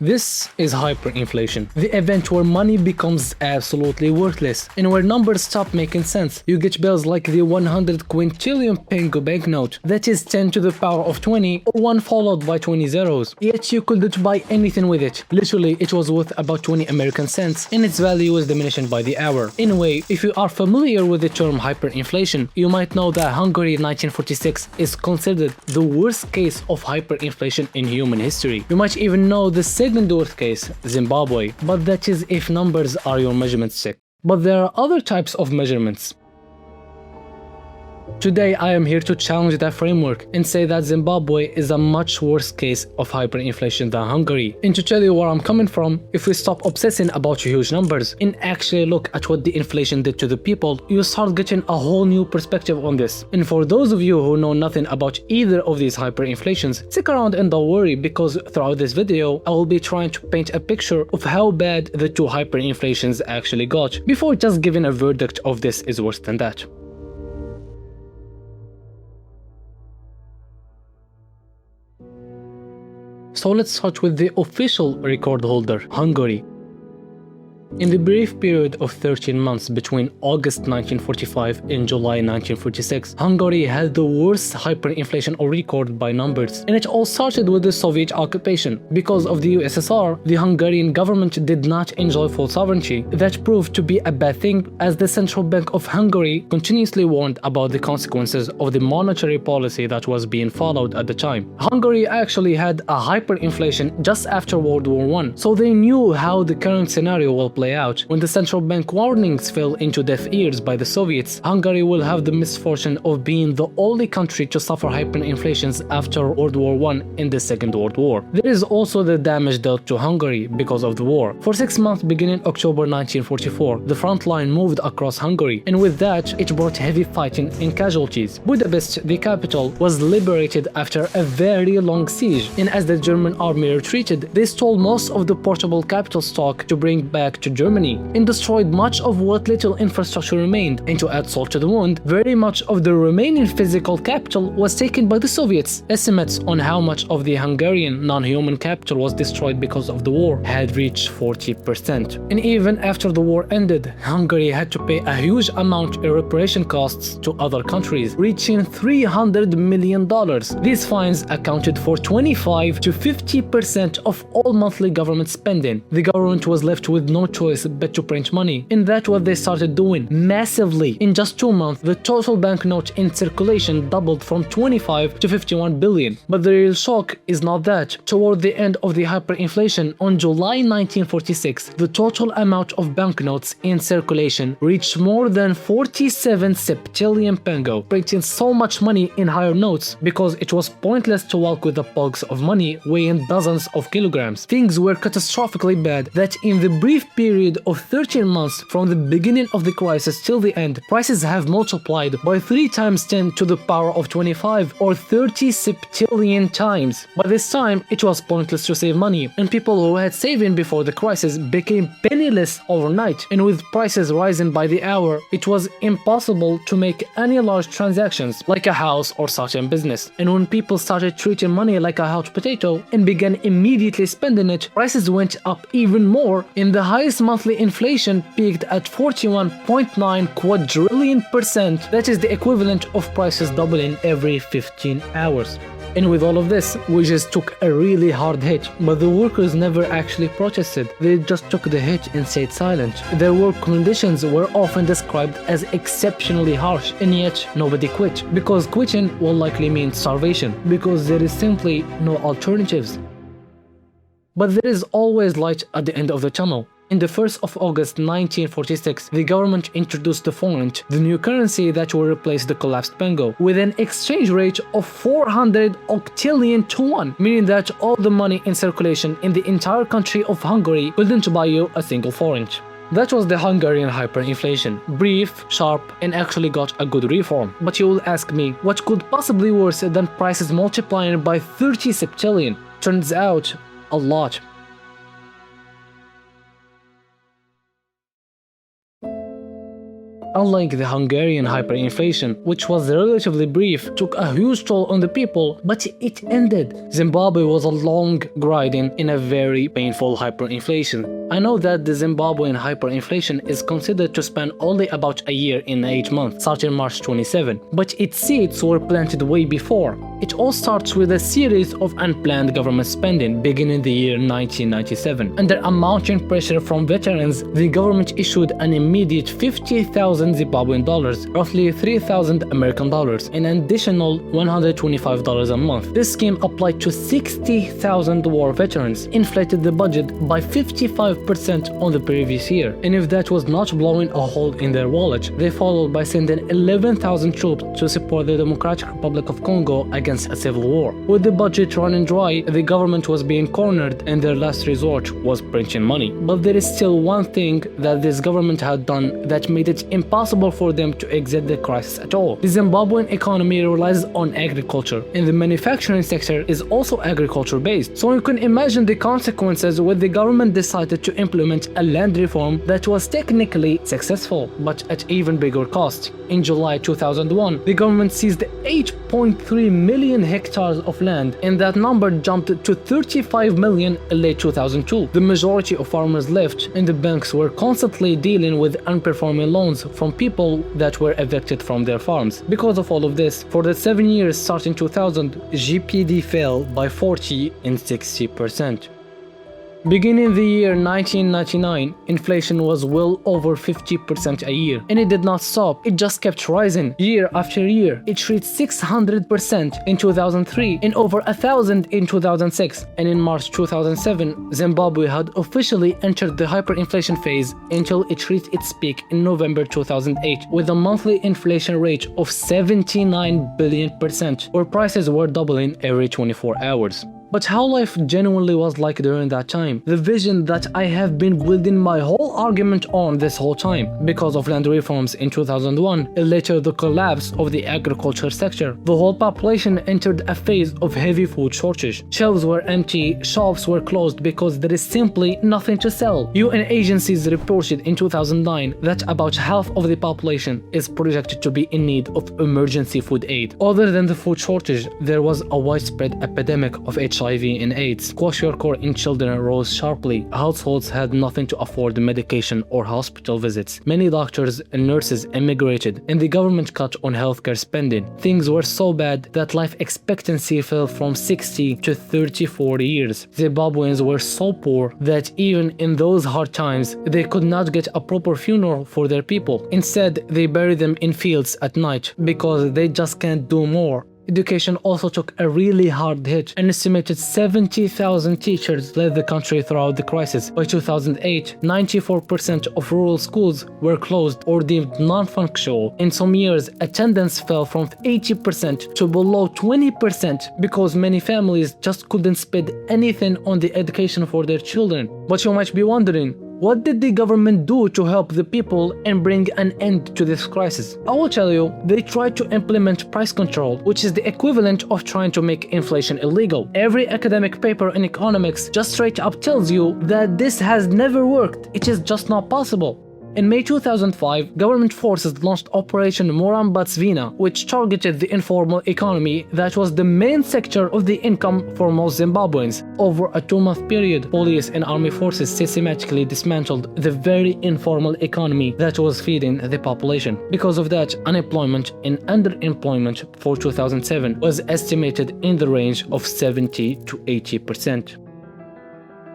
This is hyperinflation, the event where money becomes absolutely worthless and where numbers stop making sense. You get bills like the 100 quintillion pengo banknote, that is 10 to the power of 20, or one followed by 20 zeros. Yet you couldn't buy anything with it. Literally, it was worth about 20 American cents, and its value was diminishing by the hour. Anyway, if you are familiar with the term hyperinflation, you might know that Hungary in 1946 is considered the worst case of hyperinflation in human history. You might even know the second worst case, Zimbabwe, but that is if numbers are your measurement stick. But there are other types of measurements. Today I am here to challenge that framework and say that Zimbabwe is a much worse case of hyperinflation than Hungary. And to tell you where I'm coming from, if we stop obsessing about huge numbers and actually look at what the inflation did to the people, you start getting a whole new perspective on this. And for those of you who know nothing about either of these hyperinflations, stick around and don't worry, because throughout this video I will be trying to paint a picture of how bad the two hyperinflations actually got, before just giving a verdict of this is worse than that. So let's start with the official record holder, Hungary. In the brief period of 13 months between August 1945 and July 1946, Hungary had the worst hyperinflation on record by numbers. And it all started with the Soviet occupation. Because of the USSR, the Hungarian government did not enjoy full sovereignty. That proved to be a bad thing, as the Central Bank of Hungary continuously warned about the consequences of the monetary policy that was being followed at the time. Hungary actually had a hyperinflation just after World War I, so they knew how the current scenario will play out. When the central bank warnings fell into deaf ears by the Soviets, Hungary will have the misfortune of being the only country to suffer hyperinflations after World War I and the Second World War. There is also the damage dealt to Hungary because of the war. For 6 months beginning October 1944, the front line moved across Hungary, and with that it brought heavy fighting and casualties. Budapest, the capital, was liberated after a very long siege, and as the German army retreated, they stole most of the portable capital stock to bring back to Germany, and destroyed much of what little infrastructure remained. And to add salt to the wound, very much of the remaining physical capital was taken by the Soviets. Estimates on how much of the Hungarian non-human capital was destroyed because of the war had reached 40%. And even after the war ended, Hungary had to pay a huge amount in reparation costs to other countries, reaching $300 million. These fines accounted for 25 to 50% of all monthly government spending. The government was left with no choice but to print money, and that's what they started doing massively. In just 2 months, the total banknote in circulation doubled from 25 to 51 billion. But the real shock is not that. Toward the end of the hyperinflation, on July 1946, the total amount of banknotes in circulation reached more than 47 septillion pengo, printing so much money in higher notes because it was pointless to walk with the pugs of money weighing dozens of kilograms. Things were catastrophically bad that in the brief period of 13 months from the beginning of the crisis till the end, prices have multiplied by 3 times 10 to the power of 25, or 30 septillion times. By this time, it was pointless to save money, and people who had saving before the crisis became penniless overnight, and with prices rising by the hour, it was impossible to make any large transactions, like a house or such in business. And when people started treating money like a hot potato and began immediately spending it, prices went up even more, and the highest monthly inflation peaked at 41.9 quadrillion %. That is the equivalent of prices doubling every 15 hours. And with all of this, we just took a really hard hit, but the workers never actually protested. They just took the hit and stayed silent. Their work conditions were often described as exceptionally harsh, and yet nobody quit, because quitting will likely mean starvation, because there is simply no alternatives. But there is always light at the end of the tunnel. In the 1st of August 1946, the government introduced the forint, the new currency that will replace the collapsed pengo, with an exchange rate of 400 octillion to 1, meaning that all the money in circulation in the entire country of Hungary couldn't buy you a single forint. That was the Hungarian hyperinflation. Brief, sharp, and actually got a good reform. But you will ask me, what could possibly worse than prices multiplying by 30 septillion? Turns out, a lot. Unlike the Hungarian hyperinflation, which was relatively brief, took a huge toll on the people, but it ended. Zimbabwe was a long grinding in a very painful hyperinflation. I know that the Zimbabwean hyperinflation is considered to span only about a year in 8 months, starting March 27, but its seeds were planted way before. It all starts with a series of unplanned government spending beginning the year 1997. Under a mounting pressure from veterans, the government issued an immediate 50,000 Zimbabwean dollars, roughly 3,000 American dollars, an additional $125 a month. This scheme applied to 60,000 war veterans, inflated the budget by 55% on the previous year. And if that was not blowing a hole in their wallet, they followed by sending 11,000 troops to support the Democratic Republic of Congo against a civil war. With the budget running dry, the government was being cornered and their last resort was printing money. But there is still one thing that this government had done that made it impossible for them to exit the crisis at all. The Zimbabwean economy relies on agriculture, and the manufacturing sector is also agriculture based. So you can imagine the consequences when the government decided to implement a land reform that was technically successful, but at even bigger cost. In July 2001, the government seized 8.3 million hectares of land, and that number jumped to 35 million in late 2002. The majority of farmers left, and the banks were constantly dealing with unperforming loans from people that were evicted from their farms. Because of all of this, for the 7 years starting 2000, GPD fell by 40 and 60%. Beginning the year 1999, inflation was well over 50% a year, and it did not stop. It just kept rising year after year. It reached 600% in 2003 and over 1,000 in 2006, and in March 2007, Zimbabwe had officially entered the hyperinflation phase until it reached its peak in November 2008 with a monthly inflation rate of 79 billion%, where prices were doubling every 24 hours. But how life genuinely was like during that time, the vision that I have been building my whole argument on this whole time, because of land reforms in 2001 and later the collapse of the agriculture sector, the whole population entered a phase of heavy food shortage. Shelves were empty, shops were closed because there is simply nothing to sell. UN agencies reported in 2009 that about half of the population is projected to be in need of emergency food aid. Other than the food shortage, there was a widespread epidemic of HIV and AIDS. Kwashiorkor in children rose sharply. Households had nothing to afford medication or hospital visits. Many doctors and nurses emigrated, and the government cut on healthcare spending. Things were so bad that life expectancy fell from 60 to 34 years. Zimbabweans were so poor that even in those hard times, they could not get a proper funeral for their people. Instead, they buried them in fields at night because they just can't do more. Education also took a really hard hit. An estimated 70,000 teachers left the country throughout the crisis. By 2008, 94% of rural schools were closed or deemed non-functional. In some years, attendance fell from 80% to below 20% because many families just couldn't spend anything on the education for their children. But you might be wondering, what did the government do to help the people and bring an end to this crisis? I will tell you, they tried to implement price control, which is the equivalent of trying to make inflation illegal. Every academic paper in economics just straight up tells you that this has never worked. It is just not possible. In May 2005, government forces launched Operation Morambatsvina, which targeted the informal economy that was the main sector of the income for most Zimbabweans. Over a 2-month period, police and army forces systematically dismantled the very informal economy that was feeding the population. Because of that, unemployment and underemployment for 2007 was estimated in the range of 70 to 80%.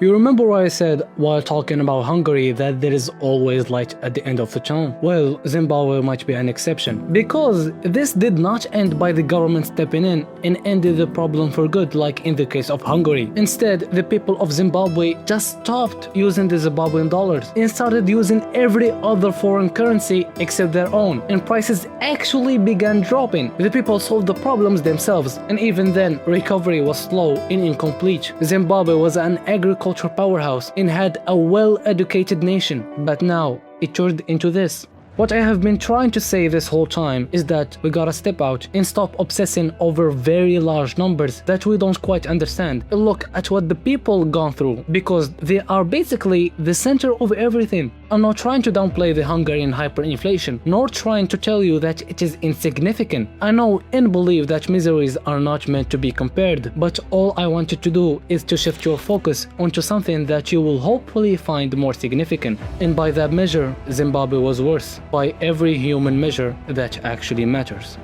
You remember what I said while talking about Hungary that there is always light at the end of the tunnel? Well, Zimbabwe might be an exception, because this did not end by the government stepping in and ended the problem for good like in the case of Hungary. Instead, the people of Zimbabwe just stopped using the Zimbabwean dollars and started using every other foreign currency except their own, and prices actually began dropping. The people solved the problems themselves, and even then, recovery was slow and incomplete. Zimbabwe was an agricultural powerhouse and had a well-educated nation, but now it turned into this. What I have been trying to say this whole time is that we gotta step out and stop obsessing over very large numbers that we don't quite understand and look at what the people gone through, because they are basically the center of everything. I'm not trying to downplay the Hungarian hyperinflation, nor trying to tell you that it is insignificant. I know and believe that miseries are not meant to be compared, but all I wanted to do is to shift your focus onto something that you will hopefully find more significant. And by that measure, Zimbabwe was worse, by every human measure that actually matters.